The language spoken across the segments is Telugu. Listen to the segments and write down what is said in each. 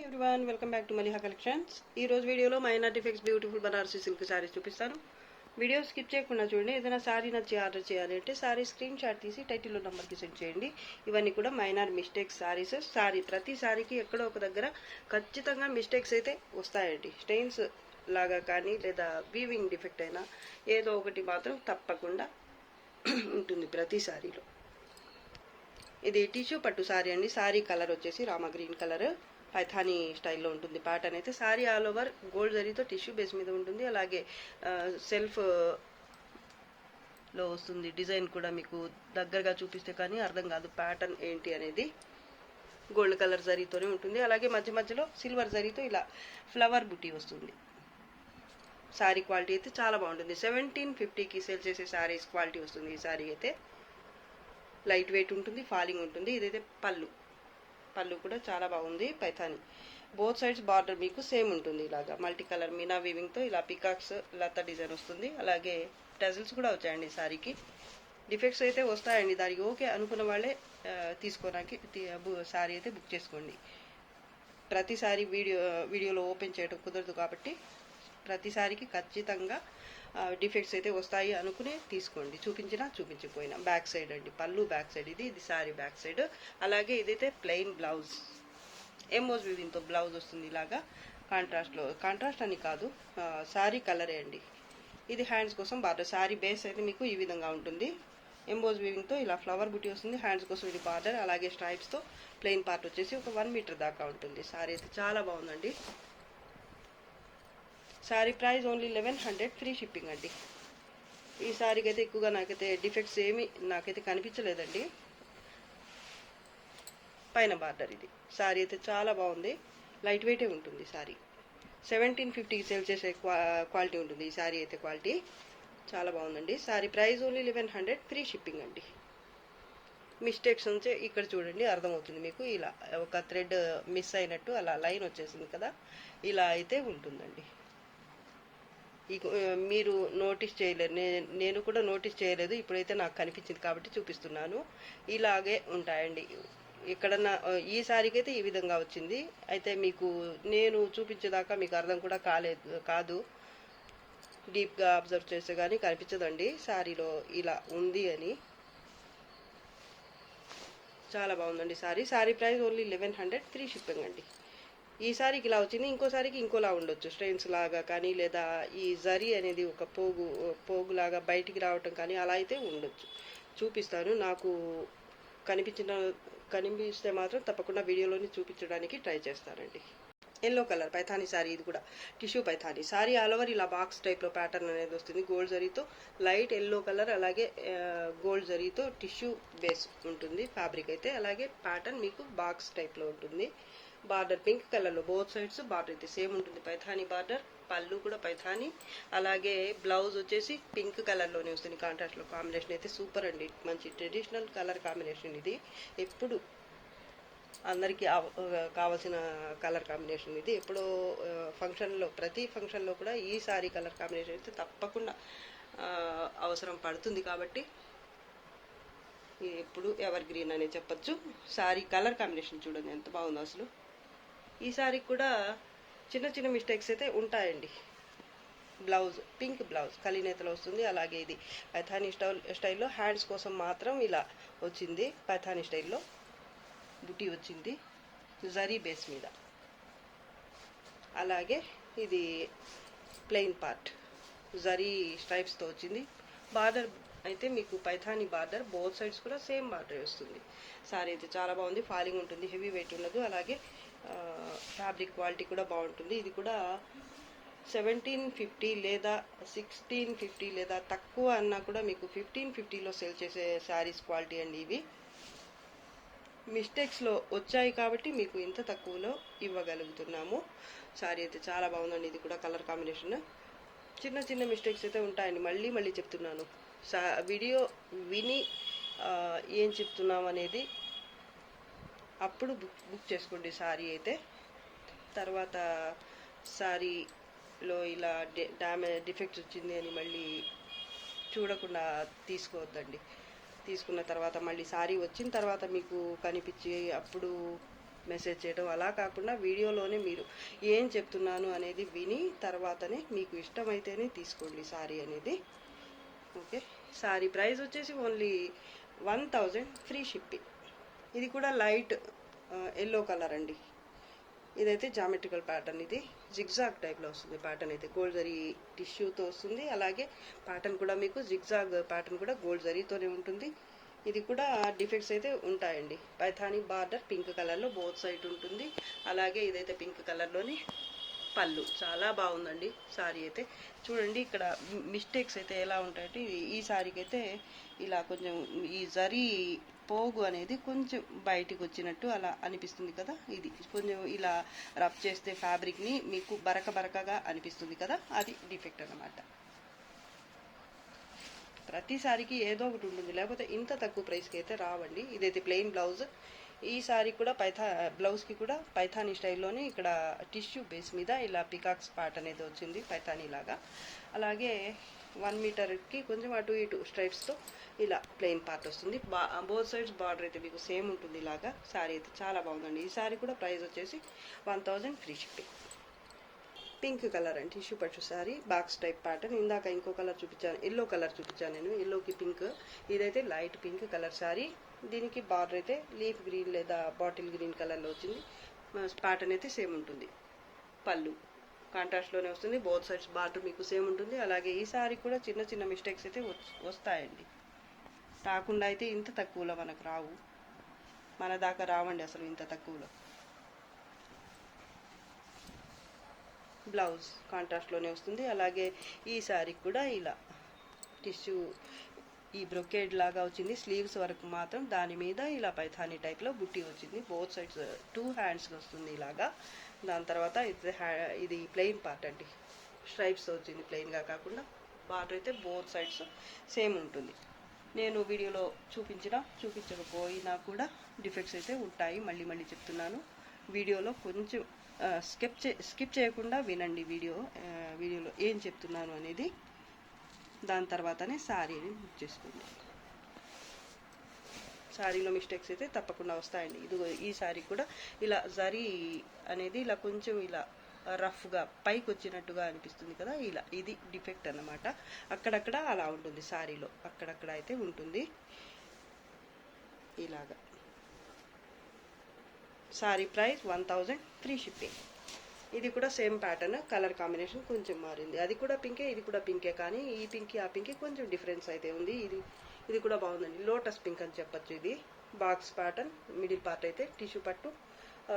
Everyone welcome back to Maliha collections. ఈ రోజు వీడియోలో minor defects beautiful Banarasi silk saris చూపిస్తాను. వీడియో స్కిప్ చేయకుండా చూడండి. ఏదైనా శారీ నచ్చి ఆర్డర్ చేయాలి అంటే శారీ స్క్రీన్ షాట్ తీసి టైటిల్లో నెంబర్కి సెండ్ చేయండి. ఇవన్నీ కూడా మైనర్ మిస్టేక్స్ శారీస్. ప్రతి శారీకి ఎక్కడో ఒక దగ్గర ఖచ్చితంగా మిస్టేక్స్ అయితే వస్తాయండి. స్టెయిన్స్ లాగా కానీ లేదా వీవింగ్ డిఫెక్ట్ అయినా ఏదో ఒకటి మాత్రం తప్పకుండా ఉంటుంది ప్రతి శారీలో. ఇది టిష్యూ పట్టు శారీ అండి. శారీ కలర్ వచ్చేసి రామా గ్రీన్ కలర్, పైథానీ స్టైల్లో ఉంటుంది. ప్యాటర్న్ అయితే శారీ ఆల్ ఓవర్ గోల్డ్ జరీతో టిష్యూ బేస్ మీద ఉంటుంది. అలాగే సెల్ఫ్ లో వస్తుంది. డిజైన్ కూడా మీకు దగ్గరగా చూపిస్తే కానీ అర్థం కాదు ప్యాటర్న్ ఏంటి అనేది. గోల్డ్ కలర్ జరీతోనే ఉంటుంది. అలాగే మధ్య మధ్యలో సిల్వర్ జరీతో ఇలా ఫ్లవర్ బుటీ వస్తుంది. శారీ క్వాలిటీ అయితే చాలా బాగుంటుంది. 1750కి సేల్ చేసే శారీస్ క్వాలిటీ వస్తుంది. ఈ శారీ అయితే లైట్ వెయిట్ ఉంటుంది, ఫాలింగ్ ఉంటుంది. ఇదైతే పళ్ళు కూడా చాలా బాగుంది. పైథానీ బోత్ సైడ్స్ బార్డర్ మీకు సేమ్ ఉంటుంది. ఇలాగా మల్టీ కలర్ మీనా వీవింగ్తో ఇలా పికాక్స్ లతా డిజైన్ వస్తుంది. అలాగే టజిల్స్ కూడా వచ్చాయండి. శారీకి డిఫెక్ట్స్ అయితే వస్తాయండి. దానికి ఓకే అనుకున్న వాళ్ళే తీసుకోవడానికి శారీ అయితే బుక్ చేసుకోండి. ప్రతిసారి వీడియోలో ఓపెన్ చేయడం కుదరదు కాబట్టి ప్రతిసారికి ఖచ్చితంగా డిఫెక్ట్స్ అయితే వస్తాయి అనుకునే తీసుకోండి. చూపించినా చూపించకపోయినా. బ్యాక్ సైడ్ అండి, పళ్ళు బ్యాక్ సైడ్. ఇది శారీ బ్యాక్ సైడ్. అలాగే ఇదైతే ప్లెయిన్ బ్లౌజ్, ఎంబోస్ వీవింగ్తో బ్లౌజ్ వస్తుంది. ఇలాగా కాంట్రాస్ట్ అని కాదు, శారీ కలరే అండి. ఇది హ్యాండ్స్ కోసం బార్డర్. శారీ బేస్ అయితే మీకు ఈ విధంగా ఉంటుంది. ఎంబోస్ వీవింగ్తో ఇలా ఫ్లవర్ బుటీ వస్తుంది. హ్యాండ్స్ కోసం ఇది బార్డర్. అలాగే స్ట్రైప్స్తో ప్లెయిన్ పార్ట్ వచ్చేసి ఒక 1 మీటర్ దాకా ఉంటుంది. శారీ అయితే చాలా బాగుందండి. Sari price only 1100, free shipping అండి. ఈ శారీకి అయితే ఎక్కువగా నాకైతే డిఫెక్ట్స్ ఏమీ నాకైతే కనిపించలేదండి. పైన బార్డర్ ఇది. శారీ అయితే చాలా బాగుంది. లైట్ వెయిటే ఉంటుంది. శారీ 1750కి సేల్ చేసే క్వాలిటీ ఉంటుంది. ఈ శారీ అయితే క్వాలిటీ చాలా బాగుందండి. Sari price only 1100, free shipping అండి. మిస్టేక్స్ ఉంటే ఇక్కడ చూడండి, అర్థమవుతుంది మీకు. ఇలా ఒక థ్రెడ్ మిస్ అయినట్టు అలా లైన్ వచ్చేసింది కదా, ఇలా అయితే ఉంటుందండి. మీరు నోటీస్ చేయలేరు, నేను కూడా నోటీస్ చేయలేదు. ఇప్పుడైతే నాకు కనిపించింది కాబట్టి చూపిస్తున్నాను. ఇలాగే ఉంటాయండి. ఎక్కడన్నా ఈ శారీకి అయితే ఈ విధంగా వచ్చింది. అయితే మీకు నేను చూపించేదాకా మీకు అర్థం కూడా కాదు. డీప్గా అబ్జర్వ్ చేస్తే కానీ కనిపించదండి శారీలో ఇలా ఉంది అని. చాలా బాగుందండి sari price only 1100, free shipping అండి. ఈ సారీకి ఇలా వచ్చింది, ఇంకో సారీకి ఇంకోలా ఉండొచ్చు. స్ట్రెయిన్స్ లాగా కానీ లేదా ఈ జరీ అనేది ఒక పోగులాగా బయటికి రావటం కానీ అలా అయితే ఉండొచ్చు. చూపిస్తాను. నాకు కనిపిస్తే మాత్రం తప్పకుండా వీడియోలోని చూపించడానికి ట్రై చేస్తానండి. Yellow colour Paithani sari. ఇది కూడా tissue Paithani sari. All over ఇలా బాక్స్ టైప్లో ప్యాటర్న్ అనేది వస్తుంది. గోల్డ్ జరీతో లైట్ ఎల్లో కలర్, అలాగే గోల్డ్ జరీతో టిష్యూ బేస్ ఉంటుంది ఫ్యాబ్రిక్ అయితే. అలాగే ప్యాటర్న్ మీకు బాక్స్ టైప్లో ఉంటుంది. బార్డర్ పింక్ కలర్లో బోత్ సైడ్స్ బార్డర్ అయితే సేమ్ ఉంటుంది. పైథానీ బార్డర్, పళ్ళు కూడా పైథానీ. అలాగే బ్లౌజ్ వచ్చేసి పింక్ కలర్లోనే వస్తుంది. కాంట్రాస్ట్లో కాంబినేషన్ అయితే సూపర్ అండి. మంచి ట్రెడిషనల్ కలర్ కాంబినేషన్ ఇది. ఎప్పుడు అందరికీ కావాల్సిన కలర్ కాంబినేషన్ ఇది. ఎప్పుడో ప్రతి ఫంక్షన్లో కూడా ఈ సారీ కలర్ కాంబినేషన్ అయితే తప్పకుండా అవసరం పడుతుంది. కాబట్టి ఎప్పుడు ఎవర్ గ్రీన్ అనే చెప్పచ్చు. సారీ కలర్ కాంబినేషన్ చూడండి ఎంత బాగుందో అసలు. ఈ సారీకి కూడా చిన్న చిన్న మిస్టేక్స్ అయితే ఉంటాయండి. బ్లౌజ్ పింక్ బ్లౌజ్ కలినేతలో వస్తుంది. అలాగే ఇది పైథానీ స్టైల్లో హ్యాండ్స్ కోసం మాత్రం ఇలా వచ్చింది. పైథానీ స్టైల్లో బుటీ వచ్చింది జరీ బేస్ మీద. అలాగే ఇది ప్లెయిన్ పార్ట్ జరీ స్ట్రైప్స్తో వచ్చింది. బార్డర్ అయితే మీకు పైథానీ బార్డర్, బోత్ సైడ్స్ కూడా సేమ్ బార్డర్ వస్తుంది. సారీ అయితే చాలా బాగుంది. ఫాలింగ్ ఉంటుంది, హెవీ వెయిట్ ఉండదు. అలాగే ఫ్యాబ్రిక్ క్వాలిటీ కూడా బాగుంటుంది. ఇది కూడా 1750 లేదా 1650 లేదా తక్కువ అన్నా కూడా మీకు 1550లో సేల్ చేసే శారీస్ క్వాలిటీ అండి ఇవి. మిస్టేక్స్లో వచ్చాయి కాబట్టి మీకు ఇంత తక్కువలో ఇవ్వగలుగుతున్నాము. శారీ అయితే చాలా బాగుందండి. ఇది కూడా కలర్ కాంబినేషన్. చిన్న చిన్న మిస్టేక్స్ అయితే ఉంటాయండి. మళ్ళీ చెప్తున్నాను. వీడియో విని ఏం చెప్తున్నాం అనేది అప్పుడు బుక్ చేసుకోండి శారీ అయితే. తర్వాత శారీలో ఇలా డిఫెక్ట్స్ వచ్చింది అని మళ్ళీ చూడకుండా తీసుకోవద్దండి. తీసుకున్న తర్వాత మళ్ళీ శారీ వచ్చిన తర్వాత మీకు కనిపించి అప్పుడు మెసేజ్ చేయడం, అలా కాకుండా వీడియోలోనే మీరు ఏం చెప్తున్నాను అనేది విని తర్వాతనే మీకు ఇష్టమైతేనే తీసుకోండి సారీ అనేది. ఓకే, సారీ ప్రైస్ వచ్చేసి ఓన్లీ 1000 ఫ్రీ షిప్పింగ్. ఇది కూడా లైట్ ఎల్లో కలర్ అండి. ఇదైతే జామెట్రికల్ ప్యాటర్న్, ఇది జిగ్జాగ్ టైప్లో వస్తుంది ప్యాటర్న్ అయితే. గోల్డ్ జరీ టిష్యూతో వస్తుంది, అలాగే ప్యాటర్న్ కూడా మీకు జిగ్జాగ్ ప్యాటర్న్ కూడా గోల్డ్ జరీతోనే ఉంటుంది. ఇది కూడా డిఫెక్ట్స్ అయితే ఉంటాయండి. పైథానీ బార్డర్ పింక్ కలర్లో బోత్ సైడ్ ఉంటుంది. అలాగే ఇదైతే పింక్ కలర్లోని పళ్ళు. చాలా బాగుందండి సారీ అయితే. చూడండి ఇక్కడ మిస్టేక్స్ అయితే ఎలా ఉంటాయంటే, ఈ సారీకి అయితే ఇలా కొంచెం ఈ జరీ పోగు అనేది కొంచెం బయటికి వచ్చినట్టు అలా అనిపిస్తుంది కదా. ఇది కొంచెం ఇలా రబ్ చేస్తే ఫ్యాబ్రిక్ని మీకు బరక బరకగా అనిపిస్తుంది కదా, అది డిఫెక్ట్ అన్నమాట. ప్రతిసారికి ఏదో ఒకటి ఉంటుంది, లేకపోతే ఇంత తక్కువ ప్రైస్కి అయితే రావండి. ఇదైతే ప్లెయిన్ బ్లౌజ్. ఈ సారీ కూడా బ్లౌజ్కి కూడా పైథానీ స్టైల్లోనే ఇక్కడ టిష్యూ బేస్ మీద ఇలా పికాక్స్ పార్ట్ అనేది వచ్చింది పైథానీ లాగా. అలాగే 1 మీటర్కి కొంచెం అటు ఇటు స్ట్రైప్స్తో ఇలా ప్లెయిన్ పార్ట్ వస్తుంది. బోత్ సైడ్స్ బార్డర్ అయితే మీకు సేమ్ ఉంటుంది ఇలాగా. సారీ అయితే చాలా బాగుందండి. ఈ సారీ కూడా ప్రైస్ వచ్చేసి 1000 ఫ్రీ షిప్పింగ్. పింక్ కలర్ అండి, టిష్యూ పట్టు సారీ, బాక్స్ టైప్ ప్యాటర్న్. ఇందాక ఇంకో కలర్ చూపించాను, ఎల్లో కలర్ చూపించాను నేను, ఎల్లోకి పింక్. ఇదైతే లైట్ పింక్ కలర్ సారీ. దీనికి బార్డర్ అయితే లీఫ్ గ్రీన్ లేదా బాటిల్ గ్రీన్ కలర్లో వచ్చింది. ప్యాటర్న్ అయితే సేమ్ ఉంటుంది. పళ్ళు కాంట్రాస్ట్లోనే వస్తుంది. బోత్ సైడ్స్ బార్డర్ మీకు సేమ్ ఉంటుంది. అలాగే ఈ సారీ కూడా చిన్న చిన్న మిస్టేక్స్ అయితే వస్తాయండి. రాకుండా అయితే ఇంత తక్కువలో మనకు రావు, మన దాకా రావండి అసలు ఇంత తక్కువలో. బ్లౌజ్ కాంట్రాస్ట్లోనే వస్తుంది. అలాగే ఈ సారీకి కూడా ఇలా టిష్యూ ఈ బ్రొకేడ్ లాగా వచ్చింది. స్లీవ్స్ వరకు మాత్రం దాని మీద ఇలా పైథానీ టైప్లో బుట్టి వచ్చింది. బోత్ సైడ్స్ 2 హ్యాండ్స్కి వస్తుంది ఇలాగా. దాని తర్వాత ఇది ప్లెయిన్ పార్ట్ అండి, స్ట్రైప్స్ వచ్చింది ప్లెయిన్గా కాకుండా. బార్డర్ అయితే బోత్ సైడ్స్ సేమ్ ఉంటుంది. నేను వీడియోలో చూపించకపోయినా కూడా డిఫెక్ట్స్ అయితే ఉంటాయి. మళ్ళీ మళ్ళీ చెప్తున్నాను, వీడియోలో కొంచెం స్కిప్ చేయకుండా వినండి వీడియోలో ఏం చెప్తున్నాను అనేది. దాని తర్వాతనే శారీని బుక్ చేసుకోండి. శారీలో మిస్టేక్స్ అయితే తప్పకుండా వస్తాయండి. ఈ శారీ కూడా ఇలా జరీ అనేది ఇలా కొంచెం ఇలా రఫ్గా పైకి వచ్చినట్టుగా అనిపిస్తుంది కదా, ఇలా ఇది డిఫెక్ట్ అన్నమాట. అక్కడక్కడ అలా ఉంటుంది శారీలో, అక్కడక్కడ అయితే ఉంటుంది ఇలాగా. Sari price 1000 free shipping. ఇది కూడా సేమ్ ప్యాటర్న్, కలర్ కాంబినేషన్ కొంచెం మారింది. అది కూడా పింకే, ఇది కూడా పింకే, కానీ ఈ పింక్ ఆ పింక్ కొంచెం డిఫరెన్స్ అయితే ఉంది. ఇది కూడా బాగుందండి, లోటస్ పింక్ అని చెప్పచ్చు. ఇది బాక్స్ ప్యాటర్న్, మిడిల్ పార్ట్ అయితే టిష్యూ పట్టు,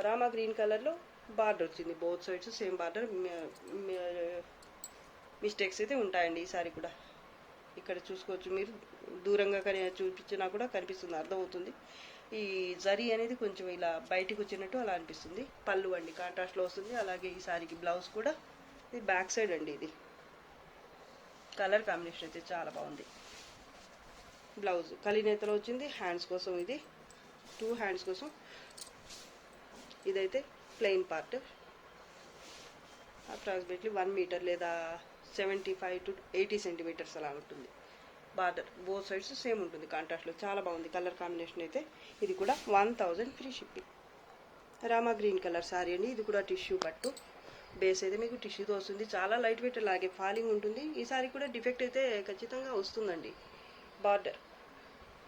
రామా గ్రీన్ కలర్లో బార్డర్ వచ్చింది. Both sides same border. Mistakes అయితే ఉంటాయండి ఈ సారీ కూడా. ఇక్కడ చూసుకోవచ్చు మీరు, దూరంగా చూపించినా కూడా కనిపిస్తుంది, అర్థమవుతుంది. ఈ జరీ అనేది కొంచెం ఇలా బయటికి వచ్చినట్టు అలా అనిపిస్తుంది. పళ్ళు అండి కాంట్రాస్ట్లో వస్తుంది. అలాగే ఈ సారీకి బ్లౌజ్ కూడా ఇది బ్యాక్ సైడ్ అండి. ఇది కలర్ కాంబినేషన్ అయితే చాలా బాగుంది. బ్లౌజ్ కలినేతలో వచ్చింది. హ్యాండ్స్ కోసం ఇది 2 హ్యాండ్స్ కోసం. ఇదైతే ప్లెయిన్ పార్ట్, అప్రాక్సిమేట్లీ 1 మీటర్ లేదా 75 to 80 సెంటీమీటర్స్ అలా ఉంటుంది. బార్డర్ బోత్ సైడ్స్ సేమ్ ఉంటుంది కాంట్రాస్ట్లో. చాలా బాగుంది కలర్ కాంబినేషన్ అయితే. ఇది కూడా 1000 free shipping. Rama green colour sari అండి. ఇది కూడా టిష్యూ పట్టు, బేస్ అయితే మీకు టిష్యూతో వస్తుంది. చాలా లైట్ వెయిట్, అలాగే ఫాలింగ్ ఉంటుంది. ఈ సారీ కూడా డిఫెక్ట్ అయితే ఖచ్చితంగా వస్తుందండి. బార్డర్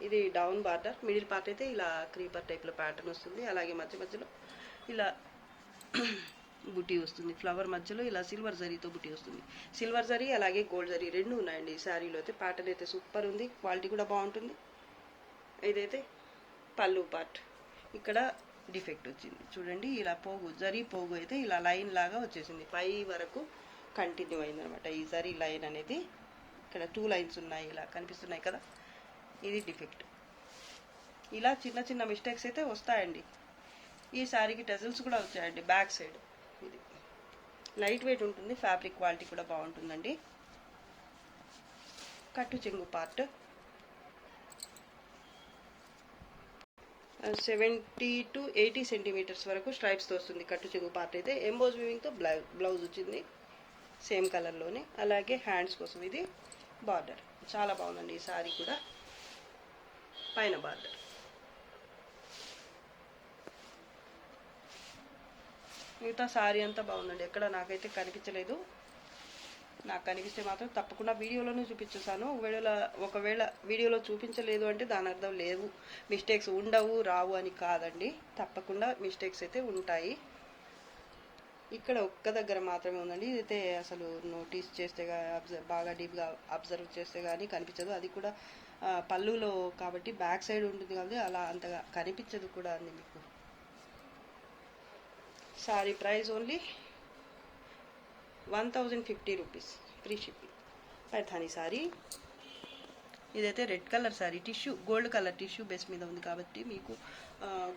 ఇది డౌన్ బార్డర్, మిడిల్ పార్ట్ అయితే ఇలా క్రీపర్ టైప్లో ప్యాటర్న్ వస్తుంది. అలాగే మధ్య మధ్యలో ఇలా బుట్టి వస్తుంది. ఫ్లవర్ మధ్యలో ఇలా సిల్వర్ జరీతో బుట్టి వస్తుంది. సిల్వర్ జరీ అలాగే గోల్డ్ జరీ రెండు ఉన్నాయండి ఈ శారీలో అయితే. ప్యాటర్న్ అయితే సూపర్ ఉంది, క్వాలిటీ కూడా బాగుంటుంది. ఇదైతే పళ్ళు పార్ట్, ఇక్కడ డిఫెక్ట్ వచ్చింది చూడండి. ఇలా పోగు జరీ పోగు అయితే ఇలా లైన్ లాగా వచ్చేసింది, పై వరకు కంటిన్యూ అయిందనమాట ఈ జరీ లైన్ అనేది. ఇక్కడ 2 లైన్స్ ఉన్నాయి, ఇలా కనిపిస్తున్నాయి కదా, ఇది డిఫెక్ట్. ఇలా చిన్న చిన్న మిస్టేక్స్ అయితే వస్తాయండి. ఈ శారీకి టెజల్స్ కూడా వచ్చాయండి బ్యాక్ సైడ్. ఇది లైట్ వెయిట్ ఉంటుంది, ఫ్యాబ్రిక్ క్వాలిటీ కూడా బాగుంటుందండి. కట్టు చెంగు పార్ట్ 70 to 80 సెంటీమీటర్స్ వరకు స్ట్రైప్స్తో వస్తుంది కట్టు చెంగు పార్ట్ అయితే. ఎంబోజ్ వీవింగ్తో బ్లౌజ్ వచ్చింది సేమ్ కలర్లోనే. అలాగే హ్యాండ్స్ కోసం ఇది బార్డర్. చాలా బాగుందండి ఈ శారీ కూడా. పైన బార్డర్ మిగతా శారీ అంతా బాగుందండి, ఎక్కడ నాకైతే కనిపించలేదు. నాకు కనిపిస్తే మాత్రం తప్పకుండా వీడియోలోనే చూపించేసాను. ఒకవేళ వీడియోలో చూపించలేదు అంటే దాని అర్థం లేవు, మిస్టేక్స్ ఉండవు రావు అని కాదండి, తప్పకుండా మిస్టేక్స్ అయితే ఉంటాయి. ఇక్కడ ఒక్క దగ్గర మాత్రమే ఉందండి, ఇదైతే అసలు నోటీస్ చేస్తే బాగా డీప్గా అబ్జర్వ్ చేస్తే కానీ కనిపించదు. అది కూడా పళ్ళులో కాబట్టి బ్యాక్ సైడ్ ఉంటుంది కాబట్టి అలా అంతగా కనిపించదు కూడా అండి మీకు. Sari price only 1050 rupees, free shipping. Paithani sari, ఇదైతే red colour sari, tissue gold colour tissue base మీద ఉంది కాబట్టి మీకు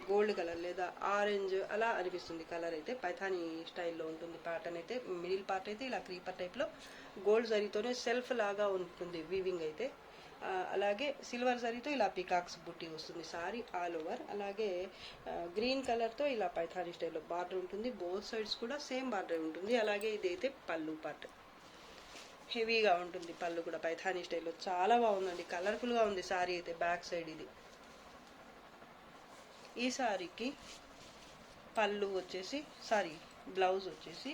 గోల్డ్ కలర్ లేదా ఆరెంజ్ అలా అనిపిస్తుంది. కలర్ అయితే పైథానీ స్టైల్లో ఉంటుంది. ప్యాటర్న్ అయితే మిడిల్ పార్ట్ అయితే ఇలా క్రీపర్ టైప్లో గోల్డ్ జరీతోనే సెల్ఫ్ లాగా ఉంటుంది వీవింగ్ అయితే. అలాగే సిల్వర్ జరీతో ఇలా పికాక్స్ బుట్టి వస్తుంది సారీ ఆల్ ఓవర్. అలాగే గ్రీన్ కలర్తో ఇలా పైథానీ స్టైల్లో బార్డర్ ఉంటుంది, బోత్ సైడ్స్ కూడా సేమ్ బార్డర్ ఉంటుంది. అలాగే ఇదైతే పళ్ళు పార్ట్, హెవీగా ఉంటుంది పళ్ళు కూడా పైథానీ స్టైల్లో, చాలా బాగుందండి, కలర్ఫుల్గా ఉంది సారీ అయితే. బ్యాక్ సైడ్ ఇది. ఈ సారీకి పళ్ళు వచ్చేసి బ్లౌజ్ వచ్చేసి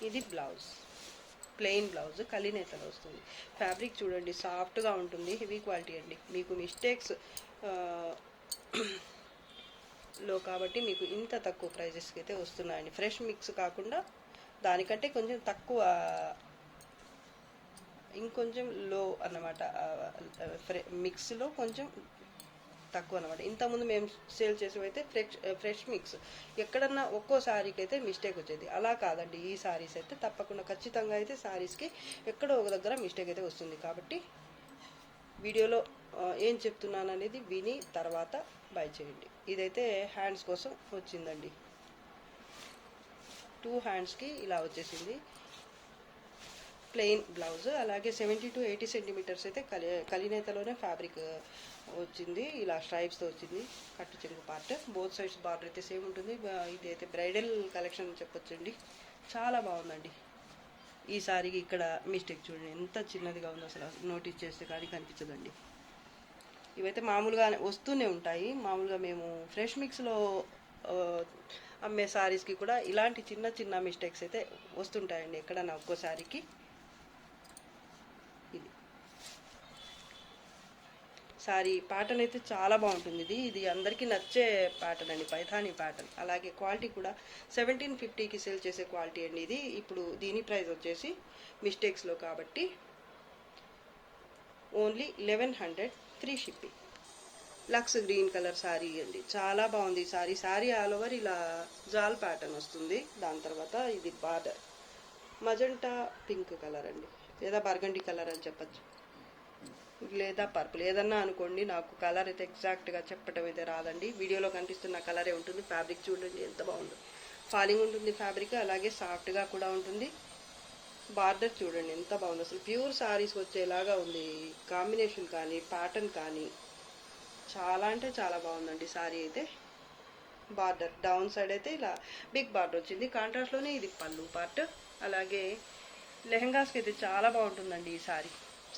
ఇది బ్లౌజ్, ప్లెయిన్ బ్లౌజ్ కలినేతలో వస్తుంది. ఫ్యాబ్రిక్ చూడండి సాఫ్ట్గా ఉంటుంది, హెవీ క్వాలిటీ అండి. మీకు మిస్టేక్స్ లో కాబట్టి మీకు ఇంత తక్కువ ప్రైజెస్కి అయితే వస్తున్నాయండి. ఫ్రెష్ మిక్స్ కాకుండా దానికంటే కొంచెం తక్కువ, ఇంకొంచెం లో అన్నమాట, మిక్స్లో కొంచెం తక్కువ అనమాట. ఇంతకుముందు మేము సేల్ చేసేవైతే ఫ్రెష్ మిక్స్, ఎక్కడన్నా ఒక్కో శారీకి అయితే మిస్టేక్ వచ్చేది, అలా కాదండి. ఈ శారీస్ అయితే తప్పకుండా ఖచ్చితంగా అయితే శారీస్కి ఎక్కడో ఒక దగ్గర మిస్టేక్ అయితే వస్తుంది. కాబట్టి వీడియోలో ఏం చెప్తున్నాను అనేది విని తర్వాత బై చేయండి. ఇదైతే హ్యాండ్స్ కోసం వచ్చిందండి, 2 హ్యాండ్స్కి ఇలా వచ్చేసింది ప్లెయిన్ బ్లౌజ్. అలాగే 70 to 80 సెంటీమీటర్స్ అయితే కలినేతలోనే ఫ్యాబ్రిక్ వచ్చింది, ఇలా స్ట్రైప్స్తో వచ్చింది. కట్టు చెంగు పార్ట్, బోత్ సైడ్స్ బార్డర్ అయితే సేమ్ ఉంటుంది. ఇది అయితే బ్రైడల్ కలెక్షన్ చెప్పొచ్చండి, చాలా బాగుందండి. ఈ సారీకి ఇక్కడ మిస్టేక్ చూడండి ఎంత చిన్నదిగా ఉందో, అసలు నోటీస్ చేస్తే కానీ కనిపించదండి. ఇవైతే మామూలుగా వస్తూనే ఉంటాయి, మామూలుగా మేము ఫ్రెష్ మిక్స్లో అమ్మే సారీస్కి కూడా ఇలాంటి చిన్న చిన్న మిస్టేక్స్ అయితే వస్తుంటాయండి ఎక్కడన్నా ఒక్కో సారీకి. ఇది సారీ ప్యాటర్న్ అయితే చాలా బాగుంటుంది. ఇది అందరికీ నచ్చే ప్యాటర్న్ అండి, పైథానీ ప్యాటర్న్. అలాగే క్వాలిటీ కూడా 1750కి సేల్ చేసే క్వాలిటీ అండి ఇది. ఇప్పుడు దీని ప్రైస్ వచ్చేసి మిస్టేక్స్లో కాబట్టి only 1100, free shipping. Lux green colour sari అండి, చాలా బాగుంది శారీ ఆల్ ఓవర్ ఇలా జాల్ ప్యాటర్న్ వస్తుంది. దాని తర్వాత ఇది బార్డర్ మజంటా పింక్ కలర్ అండి, లేదా బర్గండి కలర్ అని చెప్పచ్చు, లేదా పర్పుల్ ఏదన్నా అనుకోండి. నాకు కలర్ అయితే ఎగ్జాక్ట్గా చెప్పటం అయితే రాదండి, వీడియోలో కనిపిస్తున్న కలరే ఉంటుంది. ఫ్యాబ్రిక్ చూడండి ఎంత బాగుందో, ఫాలింగ్ ఉంటుంది ఫ్యాబ్రిక్, అలాగే సాఫ్ట్గా కూడా ఉంటుంది. బార్డర్ చూడండి ఎంత బాగుంది, అసలు ప్యూర్ శారీస్ వచ్చేలాగా ఉంది. కాంబినేషన్ కానీ ప్యాటర్న్ కానీ చాలా అంటే చాలా బాగుందండి శారీ అయితే. బార్డర్ డౌన్ సైడ్ అయితే ఇలా బిగ్ బార్డర్ వచ్చింది, కాంట్రాస్ట్లోనే ఇది పళ్ళు పార్ట్. అలాగే లెహంగాస్కి అయితే చాలా బాగుంటుందండి ఈ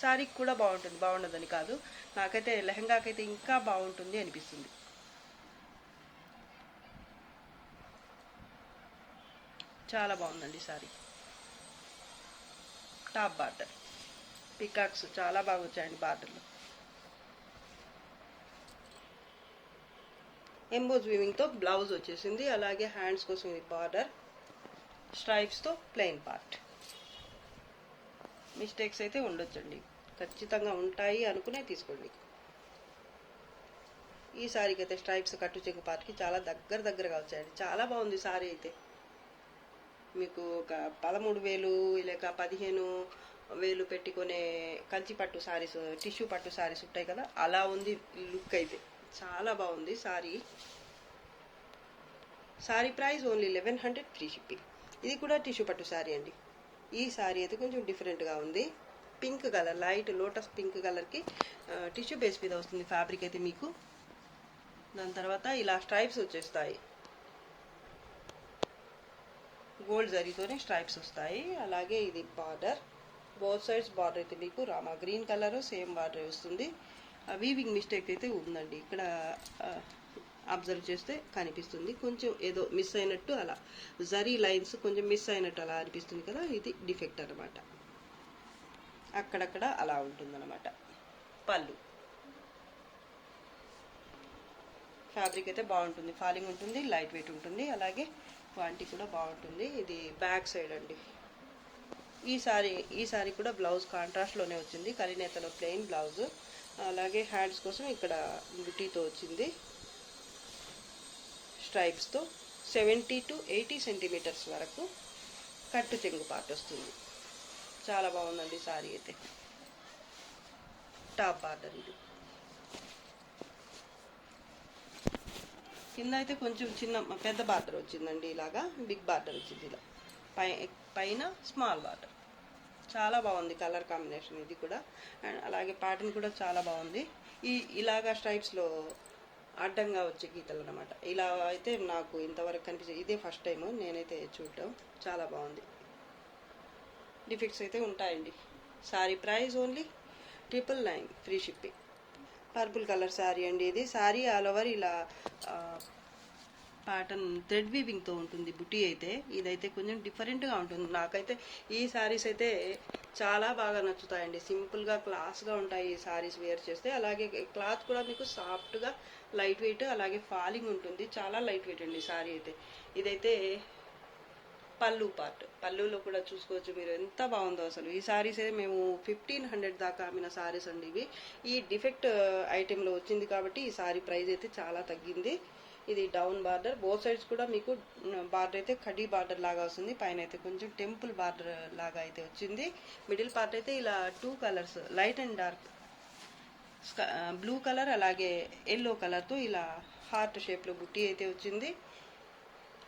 శారీకి కూడా బాగుంటుంది, బాగుండదని కాదు, నాకైతే లెహంగాకైతే ఇంకా బాగుంటుంది అనిపిస్తుంది. చాలా బాగుందండి శారీ. టాప్ బార్డర్ పికాక్స్ చాలా బాగా వచ్చాయండి బార్డర్లో. ఎంబోజ్ వీవింగ్తో బ్లౌజ్ వచ్చేసింది. అలాగే హ్యాండ్స్ కోసం ఇది బార్డర్ స్ట్రైప్స్తో ప్లెయిన్ పార్ట్. మిస్టేక్స్ అయితే ఉండొచ్చండి, ఖచ్చితంగా ఉంటాయి అనుకునే తీసుకోండి. ఈ శారీకి అయితే స్ట్రైప్స్ కట్టు చెంగు పార్ట్కి చాలా దగ్గరగా వచ్చాయండి, చాలా బాగుంది శారీ అయితే. మీకు ఒక 13,000 లేక 15,000 పెట్టుకునే కంచి పట్టు శారీస్, టిష్యూ పట్టు శారీస్ ఉంటాయి కదా, అలా ఉంది లుక్ అయితే. చాలా బాగుంది sari price only 1100, free shipping. ఇది కూడా టిష్యూ పట్టు శారీ అండి. ఈ శారీ అయితే కొంచెం డిఫరెంట్గా ఉంది, pink colour, light lotus pink కలర్కి టిష్యూ బేస్ మీద వస్తుంది ఫ్యాబ్రిక్ అయితే మీకు. దాని తర్వాత ఇలా స్ట్రైప్స్ వచ్చేస్తాయి, గోల్డ్ జరీతోనే స్ట్రైప్స్ వస్తాయి. అలాగే ఇది బార్డర్, బోత్ సైడ్స్ బార్డర్ అయితే మీకు Rama green colour same border వస్తుంది. వీవింగ్ మిస్టేక్ అయితే ఉందండి ఇక్కడ, అబ్జర్వ్ చేస్తే కనిపిస్తుంది. కొంచెం ఏదో మిస్ అయినట్టు అలా జరీ లైన్స్ కొంచెం మిస్ అయినట్టు అలా అనిపిస్తుంది కదా, ఇది డిఫెక్ట్ అనమాట. అక్కడక్కడ అలా ఉంటుందన్నమాట. పళ్ళు ఫ్యాబ్రిక్ అయితే బాగుంటుంది, ఫాలింగ్ ఉంటుంది, లైట్ వెయిట్ ఉంటుంది, అలాగే క్వాలిటీ కూడా బాగుంటుంది. ఇది బ్యాక్ సైడ్ అండి. ఈ సారీ కూడా బ్లౌజ్ కాంట్రాస్ట్లోనే వచ్చింది, కలినేతలో ప్లెయిన్ బ్లౌజ్. అలాగే హ్యాండ్స్ కోసం ఇక్కడ బుటీతో వచ్చింది, స్ట్రైప్స్తో. 70 to 80 సెంటీమీటర్స్ వరకు కట్టు చెంగు పార్ట్ వస్తుంది. చాలా బాగుందండి సారీ అయితే. టాప్ బార్డర్ ఇది. కింద అయితే కొంచెం పెద్ద బార్డర్ వచ్చిందండి, ఇలాగా బిగ్ బార్డర్ వచ్చింది. ఇలా పైన స్మాల్ బార్డర్. చాలా బాగుంది కలర్ కాంబినేషన్ ఇది కూడా. అండ్ అలాగే ప్యాటర్న్ కూడా చాలా బాగుంది. ఇలాగా స్ట్రైప్స్లో అడ్డంగా వచ్చే గీతలు అనమాట. ఇలా అయితే నాకు ఇంతవరకు కనిపించే ఇదే ఫస్ట్ టైం నేనైతే చూడటం. చాలా బాగుంది. డిఫెక్ట్స్ అయితే ఉంటాయండి. Sorry price only 999 free shipping. Purple colour sari అండి ఇది. శారీ ఆల్ ఓవర్ ఇలా ప్యాటర్న్ థ్రెడ్ వీవింగ్తో ఉంటుంది బుటీ అయితే. ఇదైతే కొంచెం డిఫరెంట్గా ఉంటుంది. నాకైతే ఈ శారీస్ అయితే చాలా బాగా నచ్చుతాయండి. సింపుల్గా క్లాస్గా ఉంటాయి ఈ శారీస్ వేర్ చేస్తే. అలాగే క్లాత్ కూడా మీకు సాఫ్ట్గా లైట్ వెయిట్, అలాగే ఫాలింగ్ ఉంటుంది. చాలా లైట్ వెయిట్ అండి శారీ అయితే. ఇదైతే పళ్ళు పార్ట్. పళ్ళులో కూడా చూసుకోవచ్చు మీరు ఎంత బాగుందో అసలు. ఈ శారీస్ అయితే మేము 1500 దాకా అమ్మిన శారీస్ అండి ఇవి. ఈ డిఫెక్ట్ ఐటెంలో వచ్చింది కాబట్టి ఈ శారీ ప్రైస్ అయితే చాలా తగ్గింది. ఇది డౌన్ బార్డర్, బోత్ సైడ్స్ కూడా మీకు బార్డర్ అయితే కడీ బార్డర్ లాగా వస్తుంది. పైన అయితే కొంచెం టెంపుల్ బార్డర్ లాగా అయితే వచ్చింది. మిడిల్ పార్ట్ అయితే ఇలా 2 colours, light and dark, blue colour అలాగే ఎల్లో కలర్తో ఇలా హార్ట్ షేప్లో బుట్టి అయితే వచ్చింది.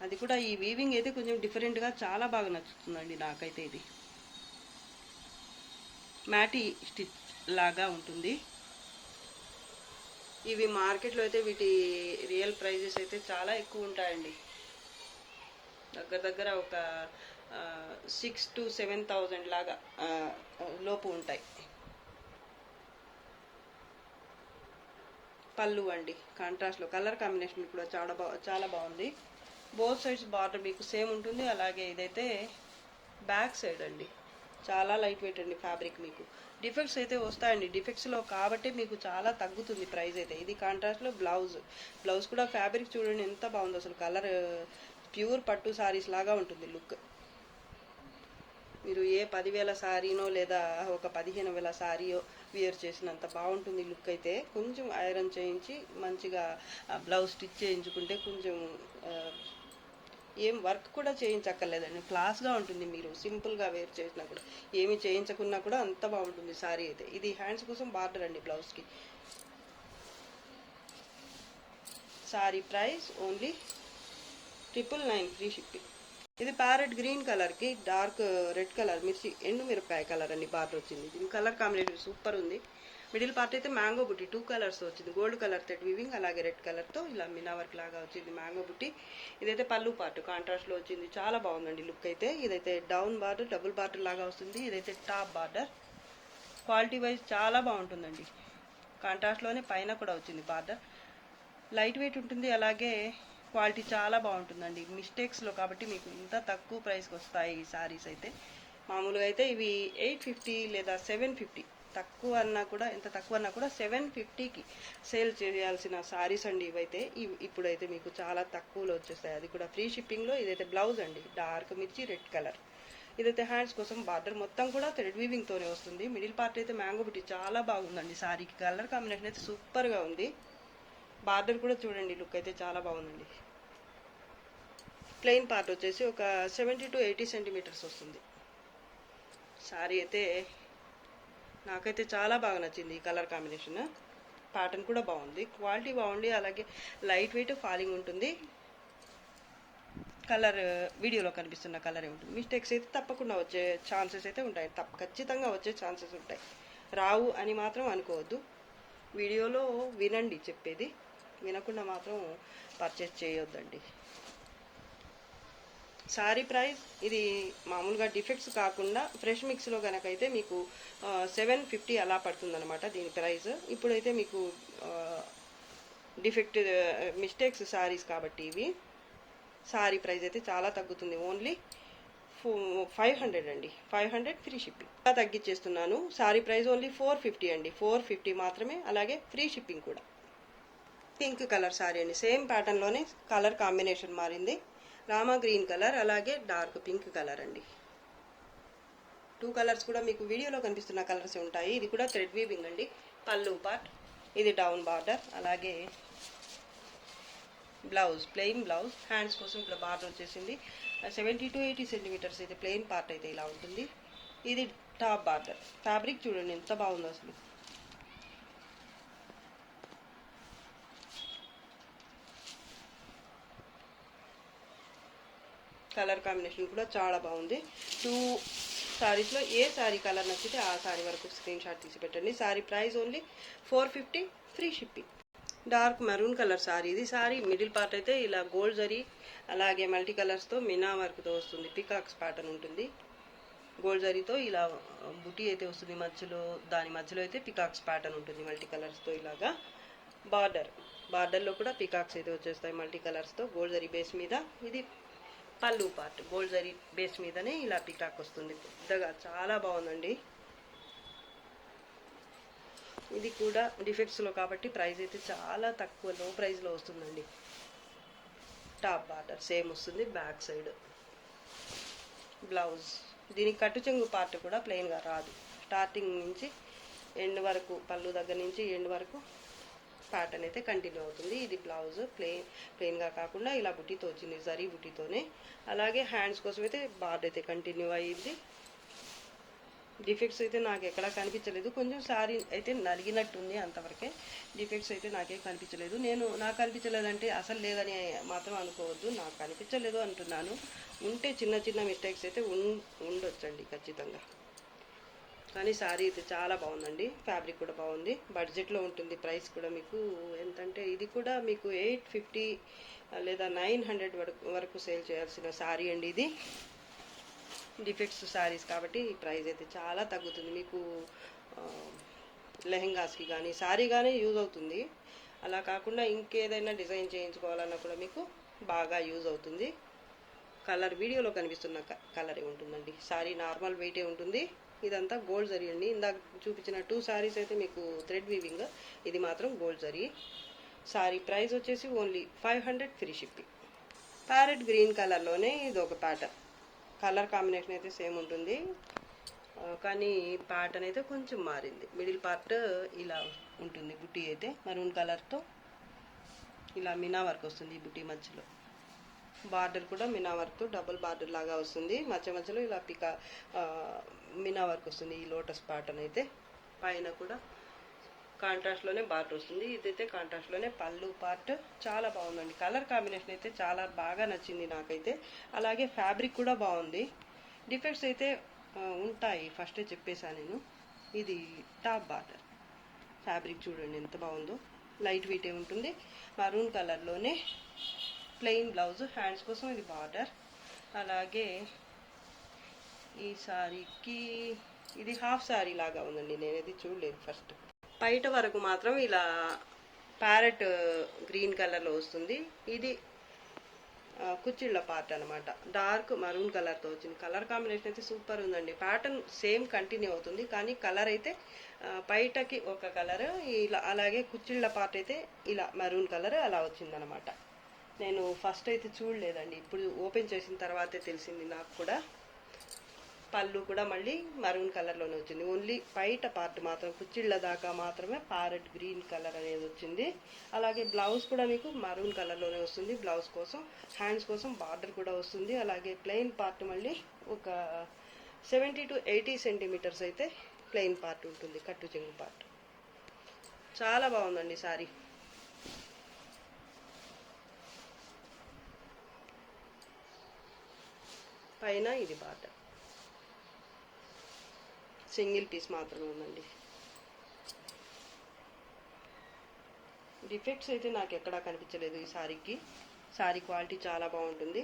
అది కూడా ఈ వీవింగ్ అయితే కొంచెం డిఫరెంట్గా చాలా బాగా నచ్చుతుందండి నాకైతే. ఇది మ్యాటీ స్టిచ్ లాగా ఉంటుంది. ఇవి మార్కెట్లో అయితే వీటి రియల్ ప్రైజెస్ అయితే చాలా ఎక్కువ ఉంటాయండి. దగ్గర ఒక 6,000 to 7,000 లాగా లోపు ఉంటాయి. పళ్ళు అండి కాంట్రాస్ట్లో, కలర్ కాంబినేషన్ కూడా చాలా బాగుంది. బోత్ సైడ్స్ బార్డర్ మీకు సేమ్ ఉంటుంది. అలాగే ఇదైతే బ్యాక్ సైడ్ అండి. చాలా లైట్ వెయిట్ అండి ఫ్యాబ్రిక్. మీకు డిఫెక్ట్స్ అయితే వస్తాయండి, డిఫెక్ట్స్లో కాబట్టి మీకు చాలా తగ్గుతుంది ప్రైస్ అయితే. ఇది కాంట్రాస్ట్లో బ్లౌజ్ కూడా ఫ్యాబ్రిక్ చూడండి ఎంత బాగుందో అసలు. కలర్ ప్యూర్ పట్టు సారీస్ లాగా ఉంటుంది లుక్. మీరు ఏ 10,000 సారీనో లేదా ఒక 15,000 సారీయో వేర్ చేసినంత బాగుంటుంది లుక్ అయితే. కొంచెం ఐరన్ చేయించి మంచిగా బ్లౌజ్ స్టిచ్ చేయించుకుంటే కొంచెం ఏం వర్క్ కూడా చేయించక్కర్లేదండి, క్లాస్గా ఉంటుంది. మీరు సింపుల్గా వేర్ చేసినా కూడా, ఏమి చేయించకున్నా కూడా అంత బాగుంటుంది సారీ అయితే. ఇది హ్యాండ్స్ కోసం బార్డర్ అండి బ్లౌజ్కి. Sorry price only 999 free shipping. ఇది ప్యారెట్ గ్రీన్ కలర్కి డార్క్ రెడ్ కలర్ ఎండు మిరపకాయ కలర్ అండి బార్డర్ వచ్చింది. దీని కలర్ కాంబినేషన్ సూపర్ ఉంది. మిడిల్ పార్ట్ అయితే మ్యాంగో బుట్టి 2 కలర్స్ వచ్చింది. గోల్డ్ కలర్ థ్రెడ్ వీవింగ్, అలాగే రెడ్ కలర్తో ఇలా మినా వర్క్ లాగా వచ్చింది మ్యాంగో బుట్టి. ఇదైతే పళ్ళు పార్ట్ కాంట్రాస్ట్లో వచ్చింది. చాలా బాగుందండి లుక్ అయితే. ఇదైతే డౌన్ బార్డర్, డబుల్ బార్డర్ లాగా వస్తుంది. ఇదైతే టాప్ బార్డర్. క్వాలిటీ వైజ్ చాలా బాగుంటుందండి. కాంట్రాస్ట్లోనే పైన కూడా వచ్చింది బార్డర్. లైట్ వెయిట్ ఉంటుంది, అలాగే క్వాలిటీ చాలా బాగుంటుందండి. మిస్టేక్స్లో కాబట్టి మీకు ఇంత తక్కువ ప్రైస్కి వస్తాయి ఈ సారీస్ అయితే. మామూలుగా అయితే ఇవి 850 లేదా 750, తక్కువ అన్నా కూడా, ఎంత తక్కువ అన్నా కూడా 750కి సేల్ చేయాల్సిన సారీస్ అండి ఇవైతే. ఇప్పుడైతే మీకు చాలా తక్కువలో వచ్చేస్తాయి, అది కూడా ఫ్రీ షిప్పింగ్లో. ఇదైతే బ్లౌజ్ అండి, డార్క్ మిర్చి రెడ్ కలర్. ఇదైతే హ్యాండ్స్ కోసం బార్డర్ మొత్తం కూడా థ్రెడ్ వీవింగ్తోనే వస్తుంది. మిడిల్ పార్ట్ అయితే మ్యాంగో బుట్టి చాలా బాగుందండి సారీకి. కలర్ కాంబినేషన్ అయితే సూపర్గా ఉంది. బార్డర్ కూడా చూడండి లుక్ అయితే చాలా బాగుందండి. ప్లెయిన్ పార్ట్ వచ్చేసి ఒక 70 to 80 సెంటీమీటర్స్ వస్తుంది. సారీ అయితే నాకైతే చాలా బాగా నచ్చింది ఈ కలర్ కాంబినేషన్. ప్యాటర్న్ కూడా బాగుంది, క్వాలిటీ బాగుంది, అలాగే లైట్ వెయిట్ ఫాలింగ్ ఉంటుంది. కలర్ వీడియోలో కనిపిస్తున్న కలరే ఉంటుంది. మిస్టేక్స్ అయితే తప్పకుండా వచ్చే ఛాన్సెస్ అయితే ఉంటాయి, ఖచ్చితంగా వచ్చే ఛాన్సెస్ ఉంటాయి. రావు అని మాత్రం అనుకోవద్దు. వీడియోలో వినండి చెప్పేది, వినకుండా మాత్రం పర్చేస్ చేయొద్దండి. సారీ ప్రైస్ ఇది మామూలుగా డిఫెక్ట్స్ కాకుండా ఫ్రెష్ మిక్స్లో కనుక అయితే మీకు 750 అలా పడుతుందన్నమాట దీని ప్రైస్. ఇప్పుడైతే మీకు డిఫెక్ట్ మిస్టేక్స్ సారీస్ కాబట్టి ఇవి. సారీ ప్రైస్ అయితే చాలా తగ్గుతుంది, ఓన్లీ 500 అండి, 500 ఫ్రీ షిప్పింగ్. తగ్గించేస్తున్నాను. సారీ ప్రైస్ ఓన్లీ 450 అండి, 450 మాత్రమే. అలాగే ఫ్రీ షిప్పింగ్ కూడా. పింక్ కలర్ సారీ అండి, సేమ్ ప్యాటర్న్లోనే కలర్ కాంబినేషన్ మారింది. రామా గ్రీన్ కలర్ అలాగే డార్క్ పింక్ కలర్ అండి. 2 కలర్స్ కూడా మీకు వీడియోలో కనిపిస్తున్న కలర్స్ ఉంటాయి. ఇది కూడా థ్రెడ్ వీవింగ్ అండి. పళ్ళు పార్ట్, ఇది డౌన్ బార్డర్, అలాగే బ్లౌజ్ ప్లెయిన్ బ్లౌజ్. హ్యాండ్స్ కోసం ఇక్కడ బార్డర్ వచ్చేసింది. 70 to 80 సెంటీమీటర్స్ అయితే ప్లెయిన్ పార్ట్ అయితే ఇలా ఉంటుంది. ఇది టాప్ బార్డర్. ఫ్యాబ్రిక్ చూడండి ఎంత బాగుందో అసలు. కలర్ కాంబినేషన్ కూడా చాలా బాగుంది. 2 సారీస్లో ఏ సారీ కలర్ నచ్చితే ఆ సారీ వరకు స్క్రీన్ షాట్ తీసి పెట్టండి. Sorry price only 450 free shipping. Dark maroon colour sorry. ఇది సారీ మిడిల్ పార్ట్ అయితే ఇలా గోల్డ్ జరీ అలాగే మల్టీ కలర్స్తో మినా వర్క్తో వస్తుంది. పికాక్స్ ప్యాటర్న్ ఉంటుంది. గోల్డ్ జరీతో ఇలా బుటీ అయితే వస్తుంది మధ్యలో. దాని మధ్యలో అయితే పికాక్స్ ప్యాటర్న్ ఉంటుంది మల్టీ కలర్స్తో. ఇలాగా బార్డర్లో కూడా పికాక్స్ అయితే వచ్చేస్తాయి మల్టీ కలర్స్తో గోల్డ్ జరీ బేస్ మీద. ఇది పళ్ళు పార్ట్ గోల్డ్ జరీ బేస్ మీదనే ఇలా పికాక్ వస్తుంది పెద్దగా. చాలా బాగుందండి. ఇది కూడా డిఫెక్ట్స్లో కాబట్టి ప్రైస్ అయితే చాలా తక్కువ, లో ప్రైస్లో వస్తుందండి. టాప్ బార్డర్ సేమ్ వస్తుంది. Back side blouse. దీనికి కట్టు చెంగు పార్ట్ కూడా ప్లెయిన్గా రాదు. స్టార్టింగ్ నుంచి ఎండ్ వరకు, పళ్ళు దగ్గర నుంచి ఎండ్ వరకు ప్యాటర్న్ అయితే కంటిన్యూ అవుతుంది. ఇది బ్లౌజ్ ప్లెయిన్గా కాకుండా ఇలా బుట్టితో వచ్చింది, జరీ బుట్టితోనే. అలాగే హ్యాండ్స్ కోసం అయితే బార్డర్ అయితే కంటిన్యూ అయ్యింది. డిఫెక్ట్స్ అయితే నాకు ఎక్కడా కనిపించలేదు. కొంచెం సారీ అయితే నలిగినట్టుంది, అంతవరకే. డిఫెక్ట్స్ అయితే నాకేం కనిపించలేదు. నాకు కనిపించలేదంటే అసలు లేదని మాత్రం అనుకోవద్దు, నాకు కనిపించలేదు అంటున్నాను. ఉంటే చిన్న చిన్న మిస్టేక్స్ అయితే ఉండొచ్చండి ఖచ్చితంగా. కానీ సారీ అయితే చాలా బాగుందండి. ఫ్యాబ్రిక్ కూడా బాగుంది. బడ్జెట్లో ఉంటుంది. ప్రైస్ కూడా మీకు ఎంతంటే ఇది కూడా మీకు 850 లేదా 900 వరకు సేల్ చేయాల్సిన సారీ అండి ఇది. డిఫెక్ట్స్ సారీస్ కాబట్టి ఈ ప్రైస్ అయితే చాలా తగ్గుతుంది. మీకు లెహెంగాస్కి కానీ సారీ కానీ యూజ్ అవుతుంది. అలా కాకుండా ఇంకేదైనా డిజైన్ చేయించుకోవాలన్నా కూడా మీకు బాగా యూజ్ అవుతుంది. కలర్ వీడియోలో కనిపిస్తున్న కలరే ఉంటుందండి. సారీ నార్మల్ వెయిటే ఉంటుంది. ఇదంతా గోల్డ్ జరీ అండి. ఇందాక చూపించిన 2 సారీస్ అయితే మీకు థ్రెడ్ వీవింగ్, ఇది మాత్రం గోల్డ్ జరీ. సారీ ప్రైస్ వచ్చేసి only 500 free shipping. Parrot green కలర్లోనే ఇది ఒక ప్యాటర్న్. కలర్ కాంబినేషన్ అయితే సేమ్ ఉంటుంది, కానీ ప్యాటర్న్ అయితే కొంచెం మారింది. మిడిల్ పార్ట్ ఇలా ఉంటుంది. బుట్టి అయితే మరూన్ కలర్తో ఇలా మినా వర్క్ వస్తుంది ఈ బుట్టి మధ్యలో. బార్డర్ కూడా మినా వర్క్తో డబుల్ బార్డర్ లాగా వస్తుంది. మధ్యలో ఇలా మినా వర్క్ వస్తుంది. ఈ లోటస్ ప్యాటర్న్ అయితే పైన కూడా కాంట్రాస్ట్లోనే బార్డర్ వస్తుంది. ఇదైతే కాంట్రాస్ట్లోనే పళ్ళు పార్ట్. చాలా బాగుందండి. కలర్ కాంబినేషన్ అయితే చాలా బాగా నచ్చింది నాకైతే. అలాగే ఫ్యాబ్రిక్ కూడా బాగుంది. డిఫెక్ట్స్ అయితే ఉంటాయి, ఫస్టే చెప్పేశాను నేను. ఇది టాప్ బార్డర్. ఫ్యాబ్రిక్ చూడండి ఎంత బాగుందో. లైట్ వెయిటే ఉంటుంది. మరూన్ కలర్లోనే ప్లెయిన్ బ్లౌజ్. హ్యాండ్స్ కోసం ఇది బార్డర్. అలాగే ఈ సారీకి ఇది హాఫ్ సారీ లాగా ఉందండి, నేను ఇది చూడలేదు ఫస్ట్. బయట వరకు మాత్రం ఇలా ప్యారెట్ గ్రీన్ కలర్లో వస్తుంది. ఇది కుచ్చిళ్ళ పార్ట్ అనమాట. డార్క్ మరూన్ కలర్తో వచ్చింది. కలర్ కాంబినేషన్ అయితే సూపర్ ఉందండి. ప్యాటర్న్ సేమ్ కంటిన్యూ అవుతుంది, కానీ కలర్ అయితే బయటకి ఒక కలర్ ఇలా, అలాగే కుచ్చిళ్ళ పార్ట్ అయితే ఇలా మరూన్ కలర్ అలా వచ్చిందనమాట. నేను ఫస్ట్ అయితే చూడలేదండి, ఇప్పుడు ఓపెన్ చేసిన తర్వాతే తెలిసింది నాకు కూడా. పళ్ళు కూడా మళ్ళీ మరూన్ కలర్లోనే వచ్చింది. ఓన్లీ బయట పార్ట్ మాత్రం కుచ్చిళ్ళ దాకా మాత్రమే ప్యారెట్ గ్రీన్ కలర్ అనేది వచ్చింది. అలాగే బ్లౌజ్ కూడా మీకు మరూన్ కలర్లోనే వస్తుంది. బ్లౌజ్ కోసం హ్యాండ్స్ కోసం బార్డర్ కూడా వస్తుంది. అలాగే ప్లెయిన్ పార్ట్ మళ్ళీ ఒక 70 to 80 సెంటీమీటర్స్ అయితే ప్లెయిన్ పార్ట్ ఉంటుంది, కట్టు చెంగు పార్ట్. చాలా బాగుందండి సారీ. పైన ఇది బార్డర్. సింగిల్ పీస్ మాత్రమే ఉందండి. డిఫెక్ట్స్ అయితే నాకు ఎక్కడా కనిపించలేదు ఈ సారీకి. సారీ క్వాలిటీ చాలా బాగుంటుంది.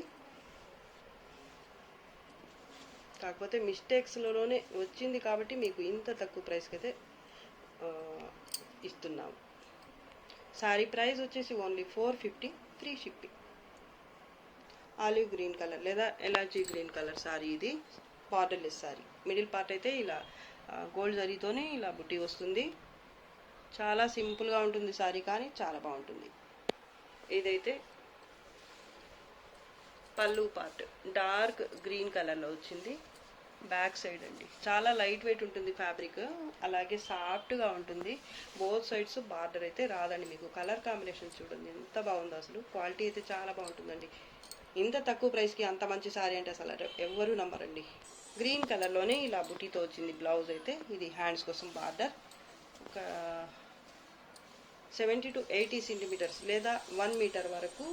కాకపోతే మిస్టేక్స్లోనే వచ్చింది కాబట్టి మీకు ఇంత తక్కువ ప్రైస్కి అయితే ఇస్తున్నాము. సారీ ప్రైస్ వచ్చేసి only 450 free shipping. Olive green colour లేదా ఎలాచీ గ్రీన్ కలర్ సారీ ఇది. బార్డర్లెస్ సారీ, మిడిల్ పార్ట్ అయితే ఇలా గోల్డ్ జరీతోనే ఇలా బుట్టి వస్తుంది. చాలా సింపుల్గా ఉంటుంది సారీ, కానీ చాలా బాగుంటుంది. ఇదైతే పళ్ళు పార్ట్ డార్క్ గ్రీన్ కలర్లో వచ్చింది. బ్యాక్ సైడ్ అండి, చాలా లైట్ వెయిట్ ఉంటుంది ఫ్యాబ్రిక్, అలాగే సాఫ్ట్గా ఉంటుంది. బోత్ సైడ్స్ బార్డర్ అయితే రాదండి మీకు. కలర్ కాంబినేషన్ చూడండి ఎంత బాగుందో, అసలు క్వాలిటీ అయితే చాలా బాగుంటుందండి. ఇంత తక్కువ ప్రైస్కి అంత మంచి సారీ అంటే అసలు ఎవ్వరూ నమ్మరండి. గ్రీన్ కలర్లోనే ఇలా బుటీతో వచ్చింది బ్లౌజ్ అయితే. ఇది హ్యాండ్స్ కోసం బార్డర్ ఒక 70 to 80 సెంటీమీటర్స్ లేదా 1 మీటర్ వరకు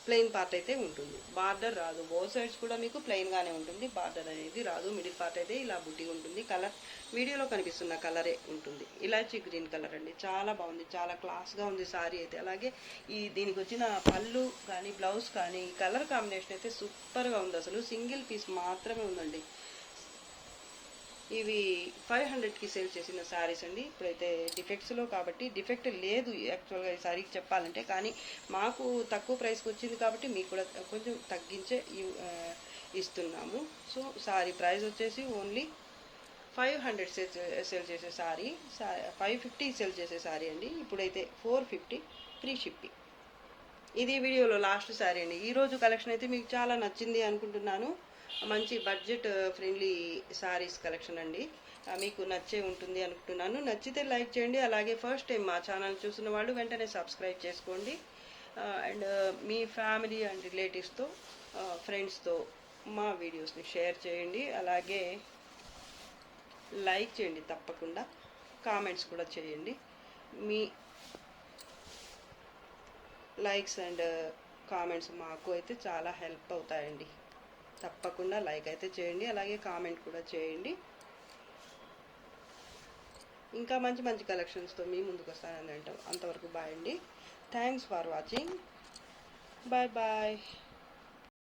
ప్లెయిన్ పార్ట్ అయితే ఉంటుంది. బార్డర్ రాదు, బోత్ సైడ్స్ కూడా మీకు ప్లెయిన్గానే ఉంటుంది, బార్డర్ అనేది రాదు. మిడిల్ పార్ట్ అయితే ఇలా బుట్టి ఉంటుంది. కలర్ వీడియోలో కనిపిస్తున్న కలరే ఉంటుంది. ఇలాచీ గ్రీన్ కలర్ అండి, చాలా బాగుంది, చాలా క్లాస్గా ఉంది సారీ అయితే. అలాగే దీనికి వచ్చిన పళ్ళు కానీ బ్లౌజ్ కానీ కలర్ కాంబినేషన్ అయితే సూపర్గా ఉంది. అసలు సింగిల్ పీస్ మాత్రమే ఉందండి. ఇవి 500కి సేల్ చేసిన శారీస్ అండి. ఇప్పుడైతే డిఫెక్ట్స్లో కాబట్టి డిఫెక్ట్ లేదు యాక్చువల్గా ఈ శారీకి చెప్పాలంటే, కానీ మాకు తక్కువ ప్రైస్కి వచ్చింది కాబట్టి మీకు కూడా కొంచెం తగ్గించే ఇస్తున్నాము. సో సారీ ప్రైస్ వచ్చేసి ఓన్లీ 500 సేల్ చేసే సారీ 550 సేల్ చేసే సారీ అండి. ఇప్పుడైతే 450 ఫ్రీ షిప్పింగ్. ఇది వీడియోలో లాస్ట్ సారీ అండి. ఈరోజు కలెక్షన్ అయితే మీకు చాలా నచ్చింది అనుకుంటున్నాను. మంచి బడ్జెట్ ఫ్రెండ్లీ సారీస్ కలెక్షన్ అండి, మీకు నచ్చే ఉంటుంది అనుకుంటున్నాను. నచ్చితే లైక్ చేయండి. అలాగే ఫస్ట్ టైం మా ఛానల్ చూసిన వాళ్ళు వెంటనే సబ్స్క్రైబ్ చేసుకోండి. అండ్ మీ ఫ్యామిలీ అండ్ రిలేటివ్స్తో ఫ్రెండ్స్తో మా వీడియోస్ని షేర్ చేయండి. అలాగే లైక్ చేయండి తప్పకుండా. కామెంట్స్ కూడా చేయండి. మీ లైక్స్ అండ్ కామెంట్స్ మాకు అయితే చాలా హెల్ప్ అవుతాయండి. తప్పకుండా లైక్ అయితే చేయండి, అలాగే కామెంట్ కూడా చేయండి. ఇంకా మంచి మంచి కలెక్షన్స్తో మీ ముందుకు వస్తానని అంటాం. అంతవరకు బాయ్ అండి. Thanks for watching. Bye bye.